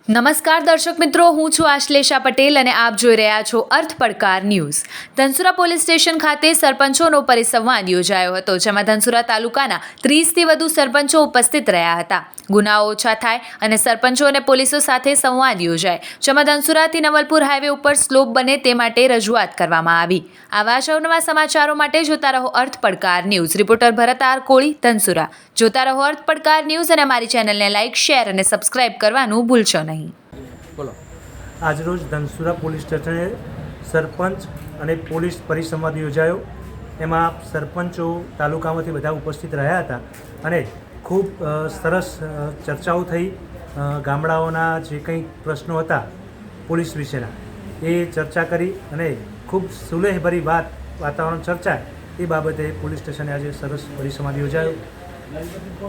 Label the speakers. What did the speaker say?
Speaker 1: નમસ્કાર દર્શક મિત્રો, હું છું આશ્લેષા પટેલ અને આપ જોઈ રહ્યા છો અર્થ પડકાર ન્યૂઝ. ધનસુરા પોલીસ સ્ટેશન ખાતે સરપંચોનો પરિસંવાદ યોજાયો હતો, જેમાં ધનસુરા તાલુકાના 30થી વધુ સરપંચો ઉપસ્થિત રહ્યા હતા. ગુનાઓ ઓછા થાય અને સરપંચો અને પોલીસો સાથે સંવાદ યોજાય, જેમાં ધનસુરાથી નવલપુર હાઈવે ઉપર સ્લોપ બને તે માટે રજૂઆત કરવામાં આવી. આવા જ અવનવા સમાચારો માટે જોતા રહો અર્થ પડકાર ન્યૂઝ. રિપોર્ટર ભરત આર કોળી, ધનસુરા. જોતા રહો અર્થ પડકાર ન્યૂઝ અને અમારી ચેનલને લાઇક, શેર અને સબસ્ક્રાઇબ કરવાનું ભૂલશો નહીં.
Speaker 2: બોલો. આજરોજ ધનસુરા પોલીસ સ્ટેશને સરપંચ અને પોલીસ પરિસંવાદ યોજાયો. એમાં સરપંચો તાલુકામાંથી બધા ઉપસ્થિત રહ્યા હતા અને ખૂબ સરસ ચર્ચાઓ થઈ. ગામડાઓના જે કંઈ પ્રશ્નો હતા પોલીસ વિશેના એ ચર્ચા કરી અને ખૂબ સુલેહભરી વાતાવરણ ચર્ચા એ બાબતે પોલીસ સ્ટેશને આજે સરસ પરિસંવાદ યોજાયો.